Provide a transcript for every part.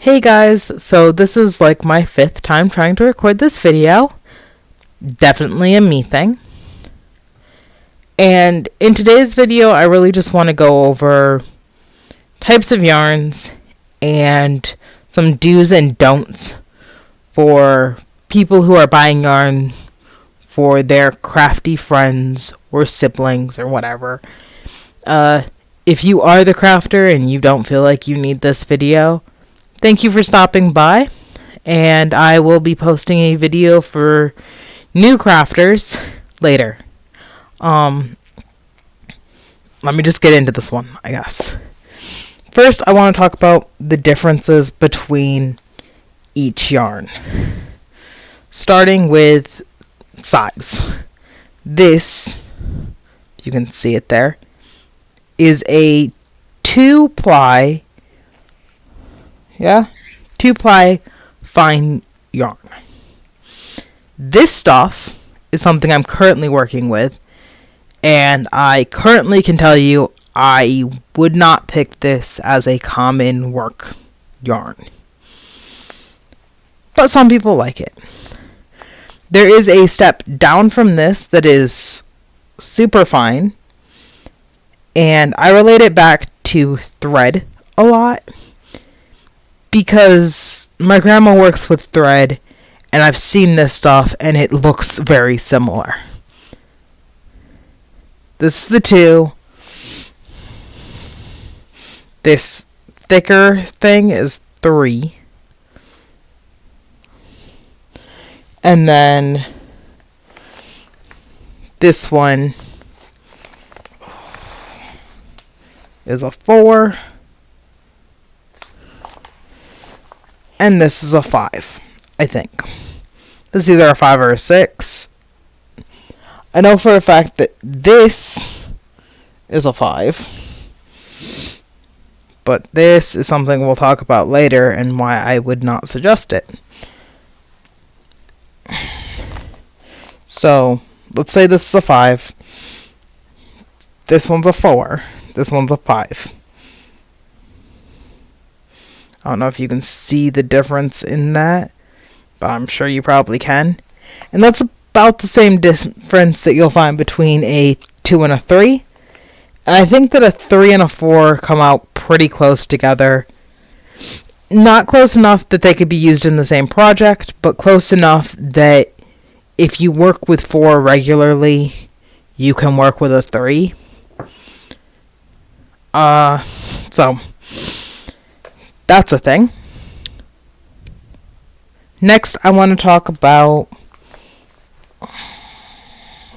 Hey guys, so this is like my 5th time trying to record this video. Definitely a me thing. And in today's video, I really just want to go over types of yarns and some do's and don'ts for people who are buying yarn for their crafty friends or siblings or whatever. If you are the crafter and you don't feel like you need this video, thank you for stopping by, and I will be posting a video for new crafters later. Let me just get into this one, I guess. First, I want to talk about the differences between each yarn. Starting with size. This, you can see it there, is a 2-ply 2-ply fine yarn. This stuff is something I'm currently working with, and I currently can tell you I would not pick this as a common work yarn. But some people like it. There is a step down from this that is super fine, and I relate it back to thread a lot, because my grandma works with thread, and I've seen this stuff, and it looks very similar. This is the 2. This thicker thing is 3. And then this one is a 4. And this is a 5, I think. This is either a 5 or a 6. I know for a fact that this is a 5. But this is something we'll talk about later and why I would not suggest it. So, let's say this is a 5. This one's a 4. This one's a 5. I don't know if you can see the difference in that, but I'm sure you probably can. And that's about the same difference that you'll find between a 2 and a 3. And I think that a 3 and a 4 come out pretty close together. Not close enough that they could be used in the same project, but close enough that if you work with 4 regularly, you can work with a 3. So that's a thing. Next, I want to talk about...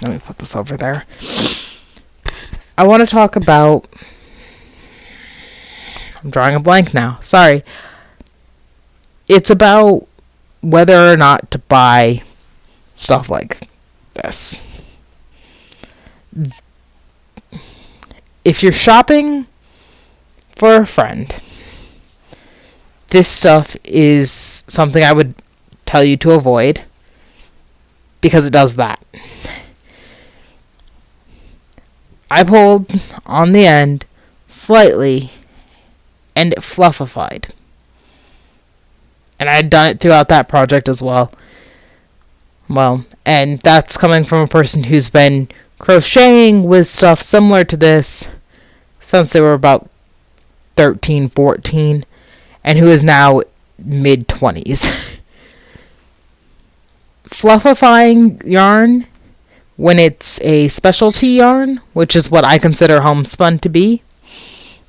Let me put this over there. I want to talk about... I'm drawing a blank now. Sorry. It's about whether or not to buy stuff like this. If you're shopping for a friend, this stuff is something I would tell you to avoid, because it does that. I pulled on the end slightly, and it fluffified. And I had done it throughout that project as well. And that's coming from a person who's been crocheting with stuff similar to this since they were about 13, 14. And who is now mid-20s. Fluffifying yarn, when it's a specialty yarn, which is what I consider homespun to be.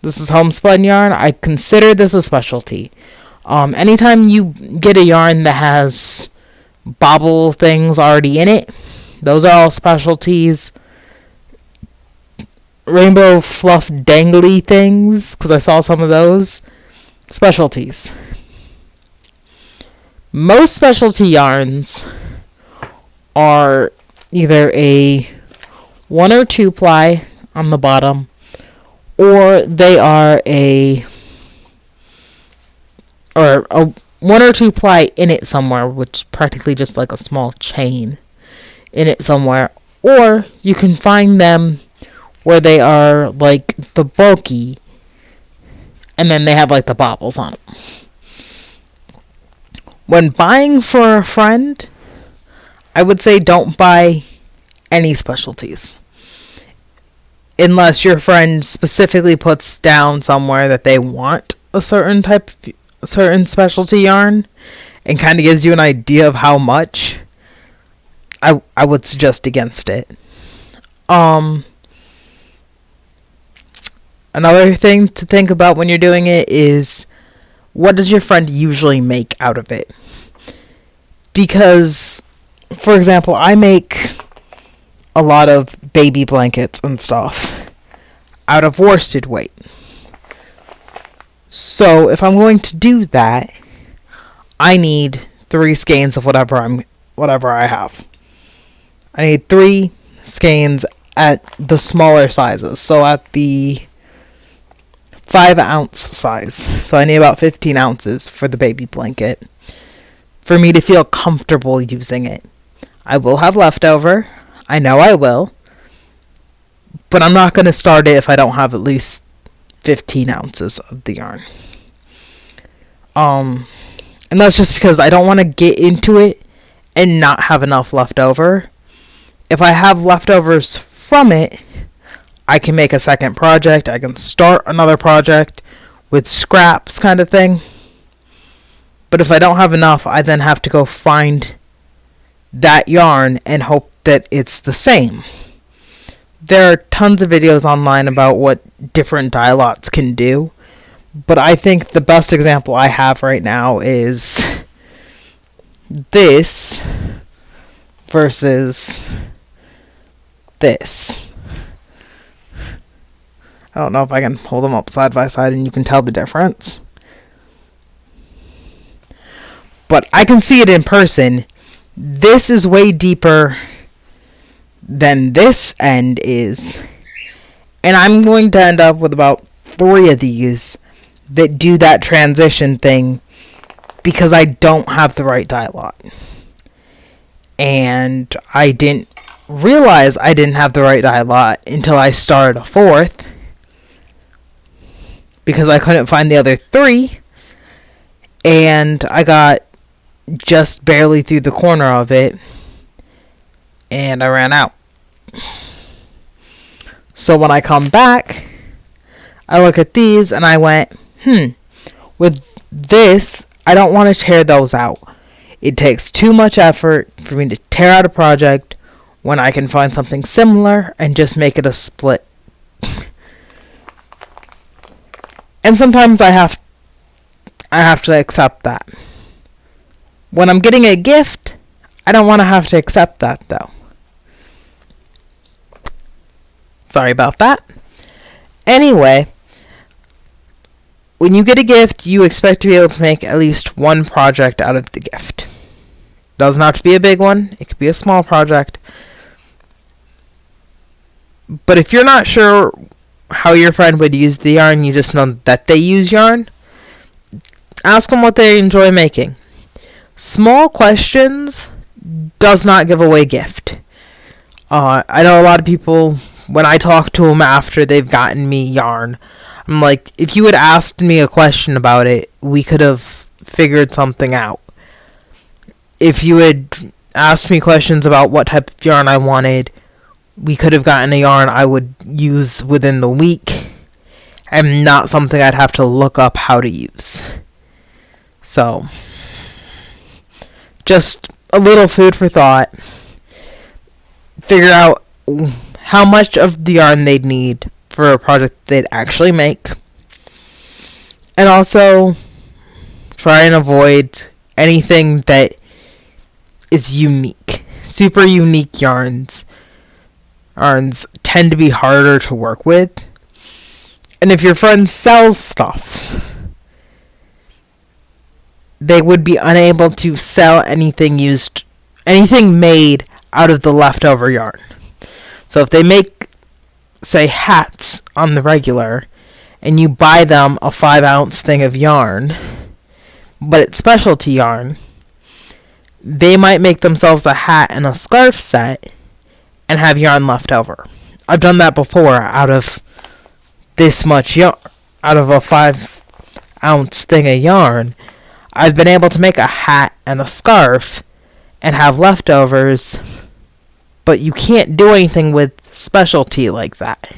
This is homespun yarn. I consider this a specialty. Anytime you get a yarn that has bobble things already in it, those are all specialties. Rainbow fluff dangly things, because I saw some of those. Specialties. Most specialty yarns are either a 1 or 2 ply on the bottom, or they are a 1 or 2 ply in it somewhere, which is practically just like a small chain in it somewhere, or you can find them where they are like the bulky, and then they have like the bobbles on them. When buying for a friend, I would say don't buy any specialties. Unless your friend specifically puts down somewhere that they want a certain specialty yarn and kind of gives you an idea of how much, I would suggest against it. Another thing to think about when you're doing it is, what does your friend usually make out of it? Because, for example, I make a lot of baby blankets and stuff out of worsted weight. So if I'm going to do that, I need 3 skeins of whatever I have. I need 3 skeins at the smaller sizes. So at the 5-ounce size. So I need about 15 ounces for the baby blanket for me to feel comfortable using it. I will have leftover. I know I will. But I'm not going to start it if I don't have at least 15 ounces of the yarn. And that's just because I don't want to get into it and not have enough left over. If I have leftovers from it, I can make a second project. I can start another project with scraps kind of thing. But if I don't have enough, I then have to go find that yarn and hope that it's the same. There are tons of videos online about what different dye lots can do, but I think the best example I have right now is this versus this. I don't know if I can hold them up side by side and you can tell the difference. But I can see it in person. This is way deeper than this end is. And I'm going to end up with about 3 of these that do that transition thing because I don't have the right dye lot. And I didn't realize I didn't have the right dye lot until I started a 4th. Because I couldn't find the other 3. And I got just barely through the corner of it. And I ran out. So when I come back, I look at these and I went, with this, I don't want to tear those out. It takes too much effort for me to tear out a project when I can find something similar and just make it a split. And sometimes I have to accept that. When I'm getting a gift, I don't want to have to accept that though. Sorry about that. Anyway, when you get a gift, you expect to be able to make at least one project out of the gift. Doesn't have to be a big one. It could be a small project. But if you're not sure how your friend would use the yarn, you just know that they use yarn, ask them what they enjoy making. Small questions does not give away gift. I know a lot of people, when I talk to them after they've gotten me yarn, I'm like, if you had asked me a question about it, we could have figured something out. If you had asked me questions about what type of yarn I wanted, we could have gotten a yarn I would use within the week, and not something I'd have to look up how to use. So, just a little food for thought. Figure out how much of the yarn they'd need for a project they'd actually make. And also, try and avoid anything that is unique. Super unique yarns tend to be harder to work with. And if your friend sells stuff, they would be unable to sell anything made out of the leftover yarn. So if they make, say, hats on the regular, and you buy them a 5-ounce thing of yarn, but it's specialty yarn, they might make themselves a hat and a scarf set and have yarn left over. I've done that before out of this much yarn. Out of a 5-ounce thing of yarn, I've been able to make a hat and a scarf and have leftovers, but you can't do anything with specialty like that.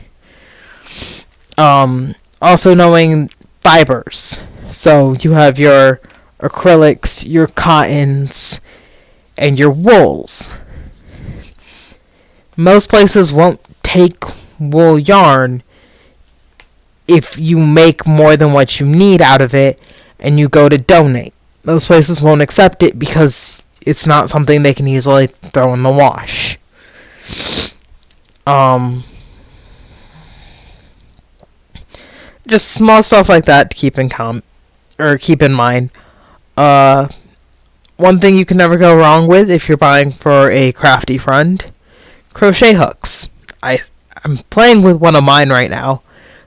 Also knowing fibers. So you have your acrylics, your cottons, and your wools. Most places won't take wool yarn if you make more than what you need out of it and you go to donate. Most places won't accept it because it's not something they can easily throw in the wash. Just small stuff like that to keep in mind. One thing you can never go wrong with if you're buying for a crafty friend: crochet hooks. I'm playing with one of mine right now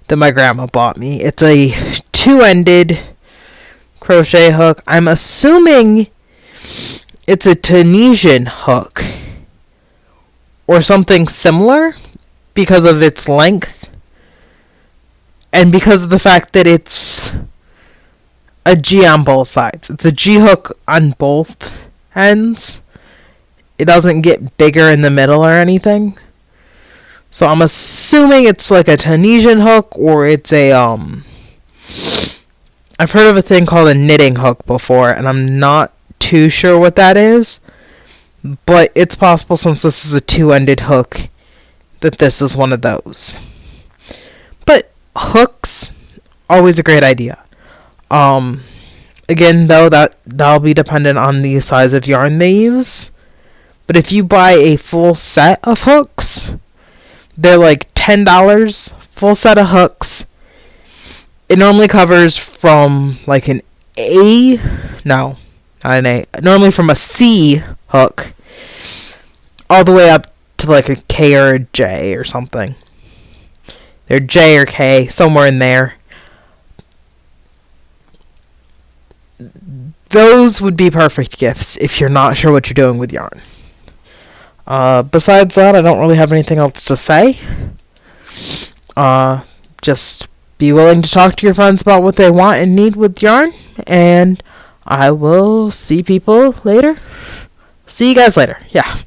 that my grandma bought me. It's a two-ended crochet hook. I'm assuming it's a Tunisian hook or something similar because of its length and because of the fact that it's a G on both sides. It's a G hook on both ends. It doesn't get bigger in the middle or anything. So I'm assuming it's like a Tunisian hook, or it's a I've heard of a thing called a knitting hook before, and I'm not too sure what that is. But it's possible, since this is a two-ended hook, that this is one of those. But hooks, always a great idea. Again, though, that'll be dependent on the size of yarn they use. But if you buy a full set of hooks, they're like $10, full set of hooks. It normally covers from like an A, no, not an A, normally from a C hook all the way up to like a K or a J or something. They're J or K, somewhere in there. Those would be perfect gifts if you're not sure what you're doing with yarn. Besides that, I don't really have anything else to say. Just be willing to talk to your friends about what they want and need with yarn, and I will see people later. See you guys later. Yeah.